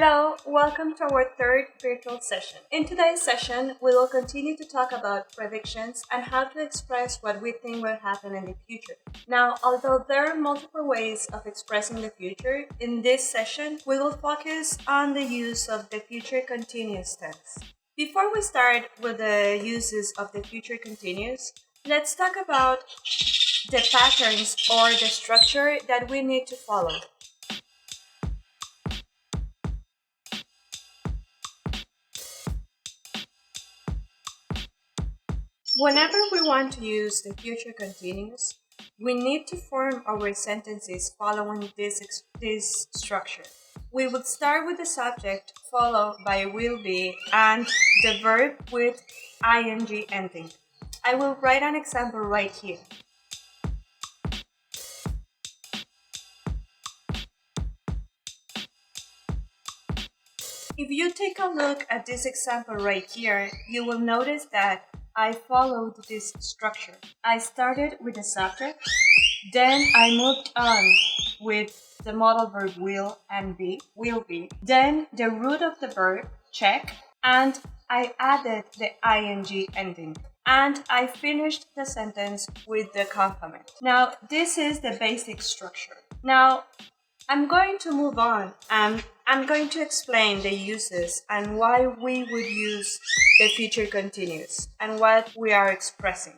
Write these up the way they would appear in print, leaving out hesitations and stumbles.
Hello, welcome to our third virtual session. In today's session, we will continue to talk about predictions and how to express what we think will happen in the future. Now, although there are multiple ways of expressing the future, in this session, we will focus on the use of the future continuous tense. Before we start with the uses of the future continuous, let's talk about the patterns or the structure that we need to follow. Whenever we want to use the future continuous, we need to form our sentences following this structure. We would start with the subject followed by will be and the verb with ing ending. I will write an example right here. If you take a look at this example right here, you will notice that I followed this structure. I started with the subject, then I moved on with the modal verb will be, then the root of the verb, check, and I added the ing ending. And I finished the sentence with the complement. Now, this is the basic structure. Now, I'm going to move on and I'm going to explain the uses and why we would use the future continuous and what we are expressing.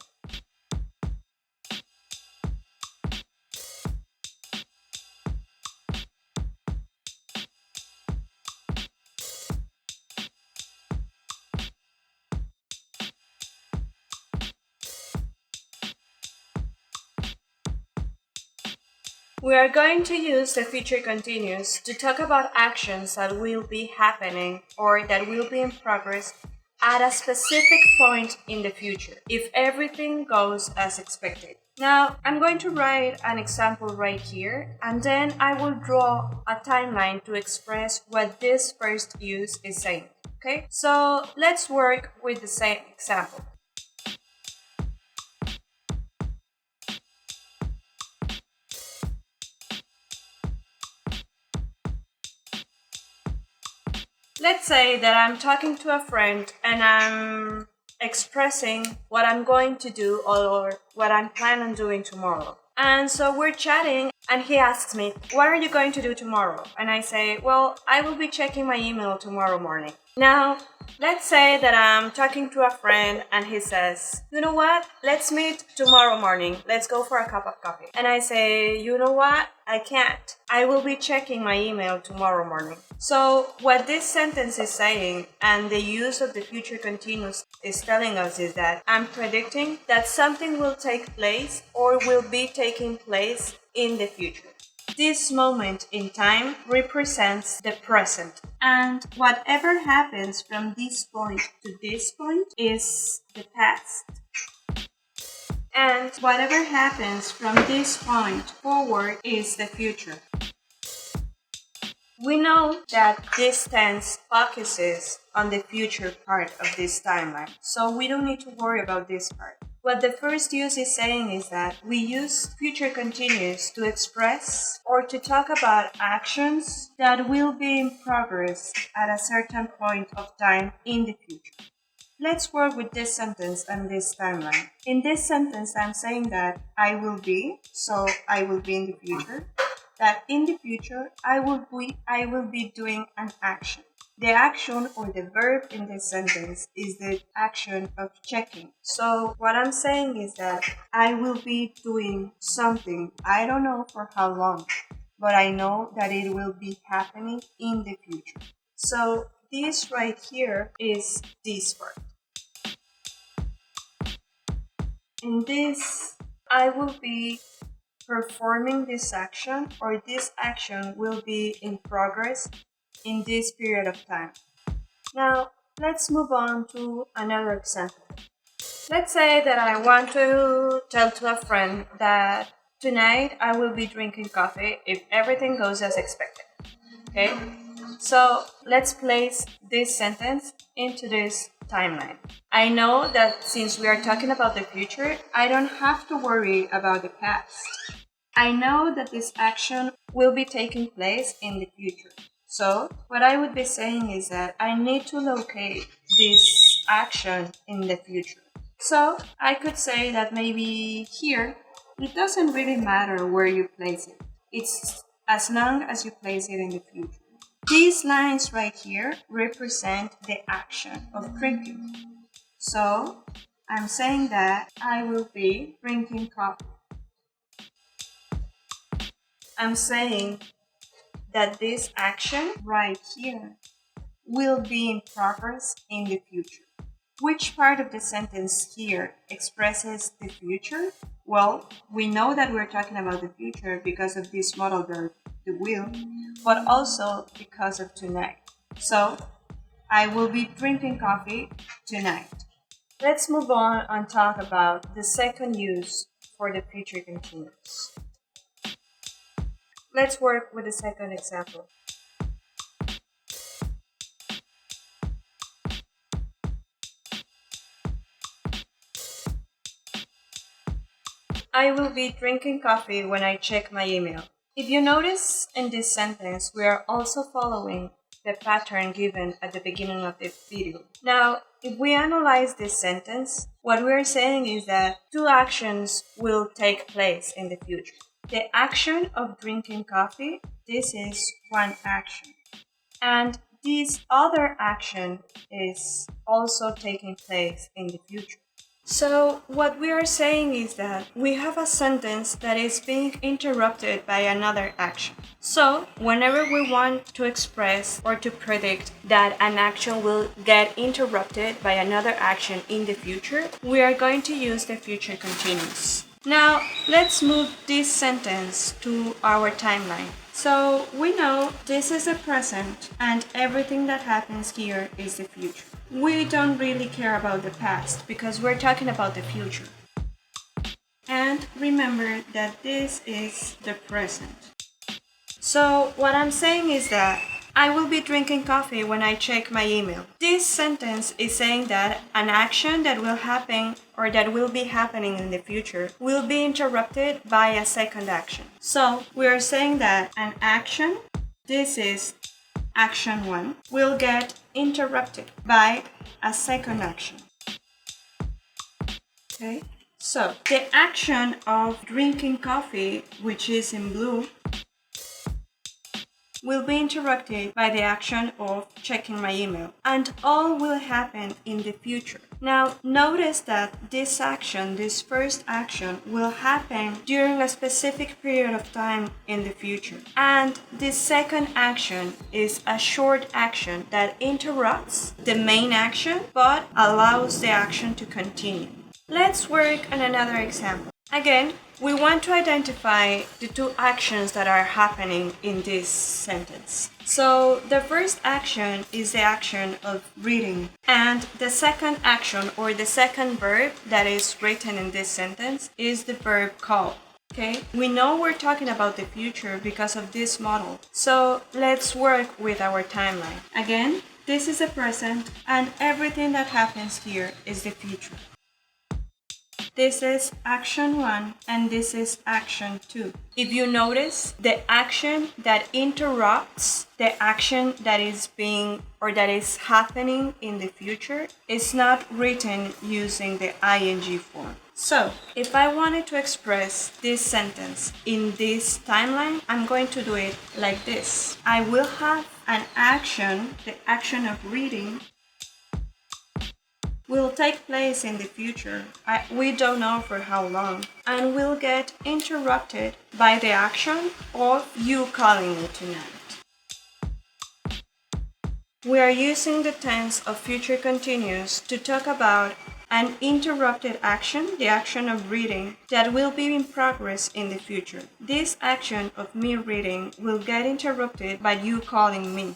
We are going to use the future continuous to talk about actions that will be happening or that will be in progress at a specific point in the future, if everything goes as expected. Now, I'm going to write an example right here, and then I will draw a timeline to express what this first use is saying. Okay, so let's work with the same example. Let's say that I'm talking to a friend and I'm expressing what I'm going to do or what I'm planning on doing tomorrow. And so we're chatting and he asks me, what are you going to do tomorrow? And I say, well, I will be checking my email tomorrow morning. Now, let's say that I'm talking to a friend and he says, you know what? Let's meet tomorrow morning. Let's go for a cup of coffee. And I say, you know what? I can't. I will be checking my email tomorrow morning. So what this sentence is saying and the use of the future continuous is telling us is that I'm predicting that something will take place or will be taking place in the future. This moment in time represents the present, and whatever happens from this point to this point is the past. And whatever happens from this point forward is the future. We know that this tense focuses on the future part of this timeline, so we don't need to worry about this part. What the first use is saying is that we use future continuous to express or to talk about actions that will be in progress at a certain point of time in the future. Let's work with this sentence and this timeline. In this sentence, I'm saying that I will be, so I will be in the future. That in the future, I will be doing an action. The action or the verb in this sentence is the action of checking. So what I'm saying is that I will be doing something. I don't know for how long, but I know that it will be happening in the future. So this right here is this part. In this, I will be performing this action or this action will be in progress in this period of time. Now, let's move on to another example. Let's say that I want to tell to a friend that tonight I will be drinking coffee if everything goes as expected. Okay? So, let's place this sentence into this timeline. I know that since we are talking about the future, I don't have to worry about the past. I know that this action will be taking place in the future. So what I would be saying is that I need to locate this action in the future. So I could say that maybe here, it doesn't really matter where you place it. It's as long as you place it in the future. These lines right here represent the action of drinking. So I'm saying that I will be drinking coffee. I'm saying that this action right here will be in progress in the future. Which part of the sentence here expresses the future? Well, we know that we're talking about the future because of this modal verb, the will, but also because of tonight. So, I will be drinking coffee tonight. Let's move on and talk about the second use for the future continuous. Let's work with the second example. I will be drinking coffee when I check my email. If you notice in this sentence, we are also following the pattern given at the beginning of the video. Now, if we analyze this sentence, what we are saying is that two actions will take place in the future. The action of drinking coffee, this is one action. And this other action is also taking place in the future. So what we are saying is that we have a sentence that is being interrupted by another action. So whenever we want to express or to predict that an action will get interrupted by another action in the future, we are going to use the future continuous. Now let's move this sentence to our timeline. So we know this is the present and everything that happens here is the future. We don't really care about the past because we're talking about the future. And remember that this is the present. So what I'm saying is that I will be drinking coffee when I check my email. This sentence is saying that an action that will happen or that will be happening in the future will be interrupted by a second action. So we are saying that an action, this is action 1, will get interrupted by a second action. Okay? So the action of drinking coffee, which is in blue, will be interrupted by the action of checking my email, and all will happen in the future. Now, notice that this action, this first action, will happen during a specific period of time in the future. And this second action is a short action that interrupts the main action but allows the action to continue. Let's work on another example. Again, we want to identify the two actions that are happening in this sentence. So the first action is the action of reading, and the second action or the second verb that is written in this sentence is the verb call. Okay, we know we're talking about the future because of this model. So let's work with our timeline. Again, this is the present and everything that happens here is the future. This is action 1 and this is action 2. If you notice, the action that interrupts the action that is being or that is happening in the future is not written using the ing form. So, if I wanted to express this sentence in this timeline, I'm going to do it like this. I will have an action, the action of reading, will take place in the future. We don't know for how long, and will get interrupted by the action of you calling me tonight. We are using the tense of future continuous to talk about an interrupted action, the action of reading, that will be in progress in the future. This action of me reading will get interrupted by you calling me.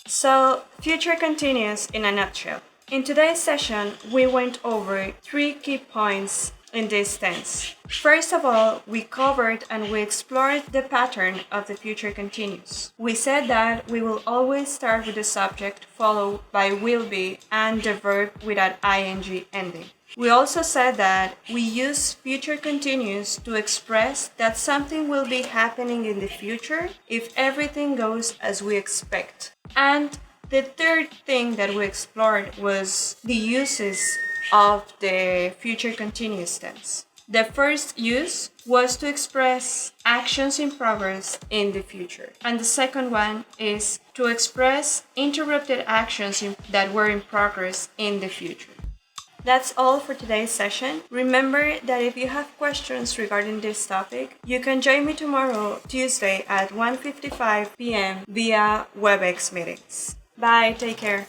So, future continuous in a nutshell. In today's session, we went over 3 key points in this tense. First of all, we covered and we explored the pattern of the future continuous. We said that we will always start with the subject followed by will be and the verb with an ing ending. We also said that we use future continuous to express that something will be happening in the future if everything goes as we expect. And the third thing that we explored was the uses of the future continuous tense. The first use was to express actions in progress in the future. And the second one is to express interrupted actions that were in progress in the future. That's all for today's session. Remember that if you have questions regarding this topic, you can join me tomorrow, Tuesday at 1:55 p.m. via WebEx meetings. Bye, take care.